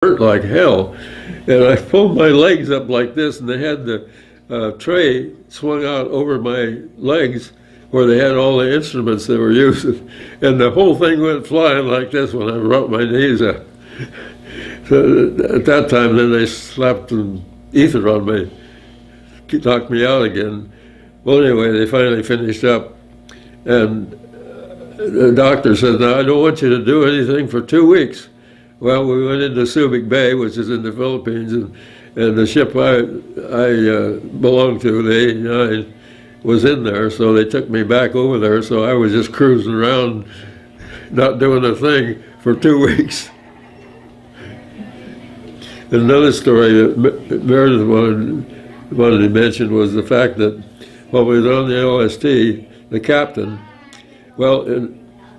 hurt like hell. And I pulled my legs up like this, and they had the tray swung out over my legs where they had all the instruments they were using. And the whole thing went flying like this when I brought my knees up. So at that time, then they slapped some ether on me, knocked me out again. Well, anyway, they finally finished up. And the doctor said, "Now, I don't want you to do anything for 2 weeks." Well, we went into Subic Bay, which is in the Philippines, and the ship I belonged to, the 89, was in there, so they took me back over there, so I was just cruising around, not doing a thing for 2 weeks. Another story that Meredith wanted to mention was the fact that when we were on the LST, the captain, well,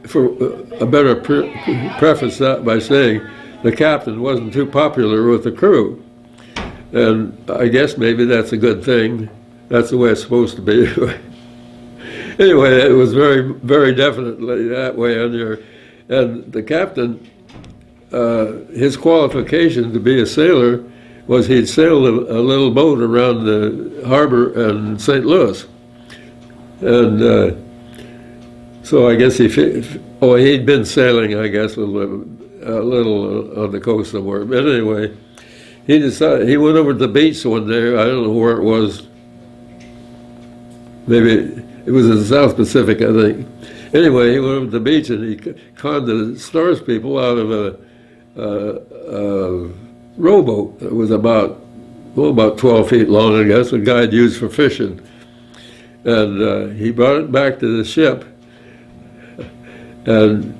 I better preface that by saying the captain wasn't too popular with the crew. And I guess maybe that's a good thing. That's the way it's supposed to be. Anyway, it was very, very definitely that way on there. And the captain, his qualification to be a sailor was he'd sailed a little boat around the harbor in St. Louis. And so I guess he'd been sailing, I guess, a little on the coast somewhere. But anyway, he decided, he went over to the beach one day, I don't know where it was, maybe it was in the South Pacific, I think. Anyway, he went over to the beach and he conned the stores people out of a rowboat that was about 12 feet long, I guess, a guy had used for fishing. And he brought it back to the ship and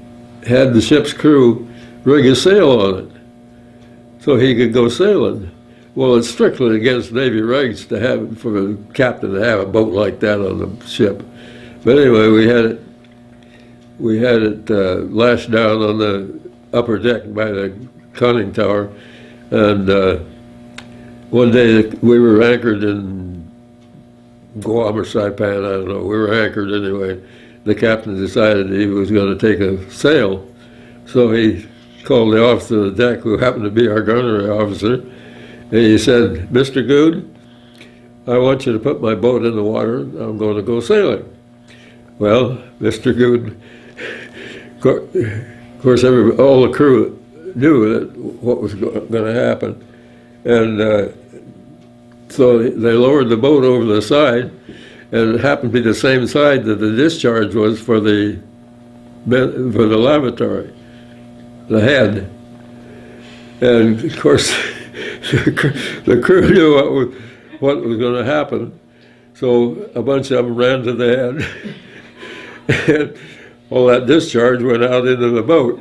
had the ship's crew rig a sail on it so he could go sailing. Well, it's strictly against Navy regs for a captain to have a boat like that on the ship. But anyway, we had it lashed down on the upper deck by the conning tower, and one day we were anchored in Guam or Saipan, I don't know. We were anchored anyway. The captain decided he was going to take a sail, so he called the officer of the deck, who happened to be our gunnery officer, and he said, "Mr. Good, I want you to put my boat in the water. I'm going to go sailing." Well, Mr. Good, of course, all the crew knew that what was going to happen, and so they lowered the boat over the side, and it happened to be the same side that the discharge was for the lavatory, the head. And of course, the crew knew what was going to happen, so a bunch of them ran to the head, and all that discharge went out into the boat.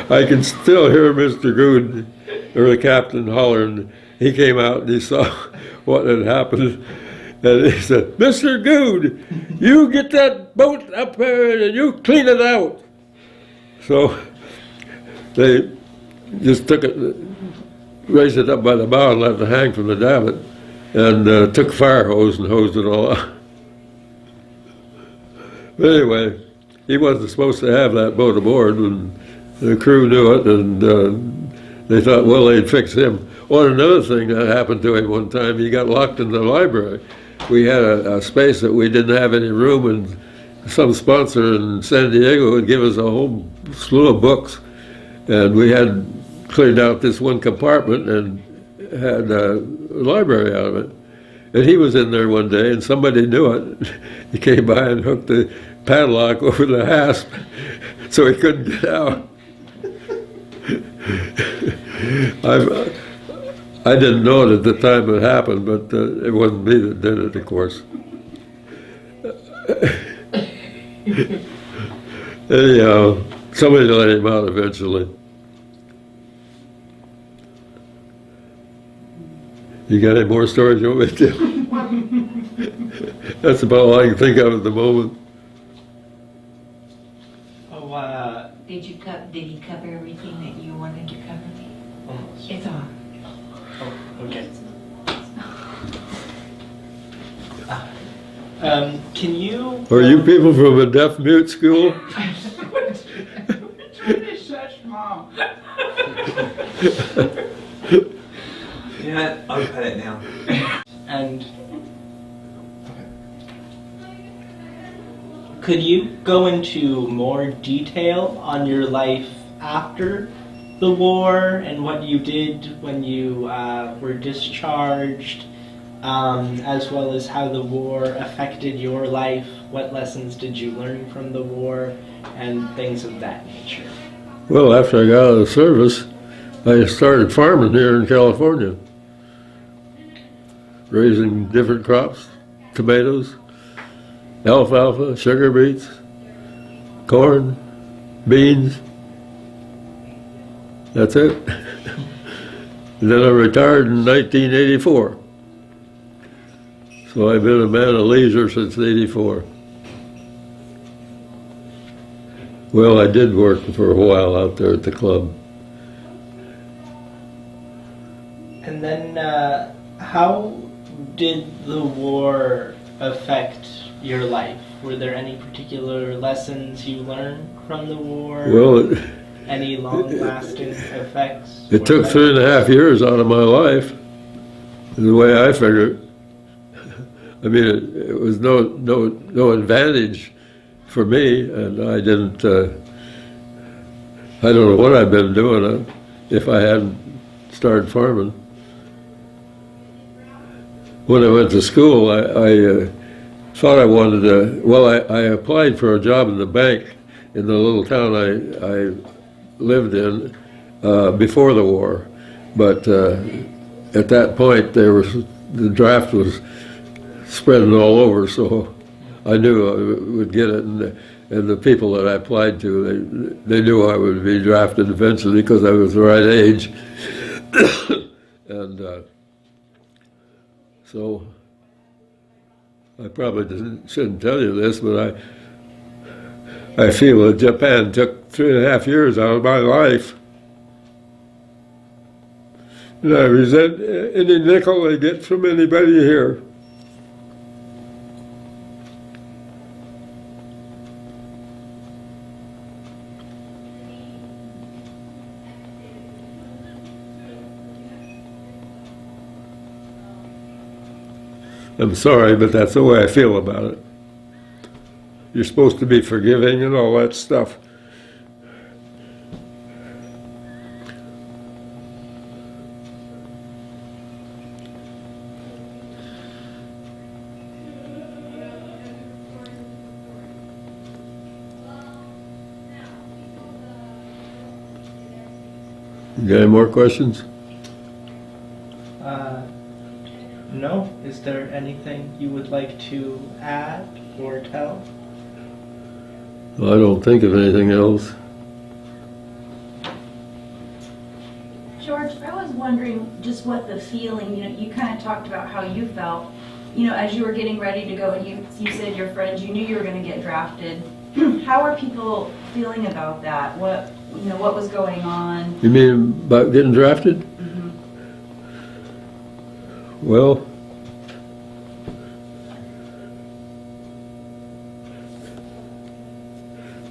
I can still hear Mr. Good, or the captain, hollering. He came out and he saw what had happened, and he said, "Mr. Good, you get that boat up there and you clean it out." So they just took it, raised it up by the bow and let it hang from the davit, and took a fire hose and hosed it all out. But anyway, he wasn't supposed to have that boat aboard, and the crew knew it, and they thought, well, they'd fix him. Well, another thing that happened to him one time, he got locked in the library. We had a space that we didn't have any room, and some sponsor in San Diego would give us a whole slew of books, and we had cleaned out this one compartment and had a library out of it. And he was in there one day, and somebody knew it. He came by and hooked the padlock over the hasp so he couldn't get out. I didn't know it at the time it happened, but it wasn't me that did it, of course. Anyhow, somebody let him out eventually. You got any more stories you want me to tell? That's about all I can think of at the moment. Oh, Did he cover everything that you wanted to cover? almost. It's on. Oh, okay. Can you? Are you people from a deaf mute school? We're trying to shush Mom. You know what? I'll cut it now. And could you go into more detail on your life after the war and what you did when you were discharged, as well as how the war affected your life? What lessons did you learn from the war and things of that nature? Well, after I got out of the service, I started farming here in California, raising different crops, tomatoes, alfalfa, sugar beets, corn, beans. That's it. And then I retired in 1984. So I've been a man of leisure since '84. Well, I did work for a while out there at the club. And then, how did the war affect your life? Were there any particular lessons you learned from the war? Well, Any long-lasting effects? it took 3.5 years out of my life, the way I figured. I mean, it was no advantage for me, and I didn't. I don't know what I'd been doing if I hadn't started farming. When I went to school, I thought I wanted to. Well, I applied for a job in the bank in the little town I lived in before the war, but at that point the draft was spreading all over, so I knew I would get it, and the people that I applied to, they knew I would be drafted eventually because I was the right age, and so I probably shouldn't tell you this, but I feel that Japan took 3.5 years out of my life. And I resent any nickel they get from anybody here. I'm sorry, but that's the way I feel about it. You're supposed to be forgiving and all that stuff. You got any more questions? No. Is there anything you would like to add or tell? Well, I don't think of anything else. George, I was wondering just what the feeling, you kind of talked about how you felt, as you were getting ready to go, and you said your friends, you knew you were going to get drafted. How are people feeling about that? What was going on? You mean about getting drafted? Mm-hmm. Well,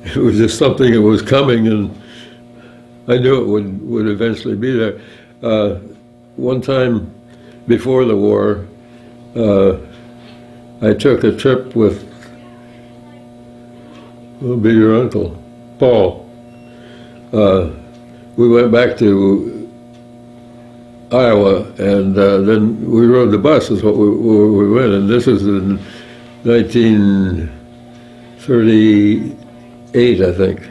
it was just something that was coming, and I knew it would eventually be there. One time before the war, I took a trip with, who'll be your uncle, Paul. We went back to Iowa, and then we rode the bus is where we went, and this was in 1938, I think.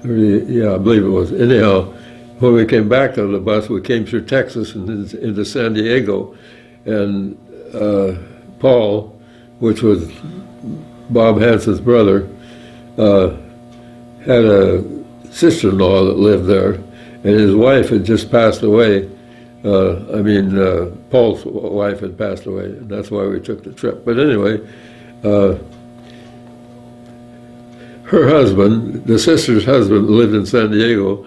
30, yeah, I believe it was. Anyhow, when we came back on the bus, we came through Texas and into San Diego, and Paul, which was Bob Hanson's brother, had a sister-in-law that lived there, and his wife had just passed away. Paul's wife had passed away, and that's why we took the trip. But anyway, her husband, the sister's husband, lived in San Diego.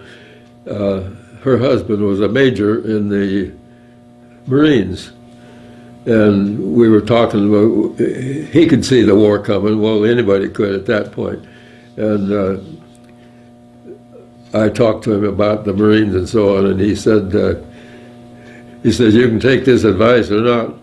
Her husband was a major in the Marines, and we were talking about, he could see the war coming. Well, anybody could at that point. And I talked to him about the Marines and so on, and he said, you can take this advice or not.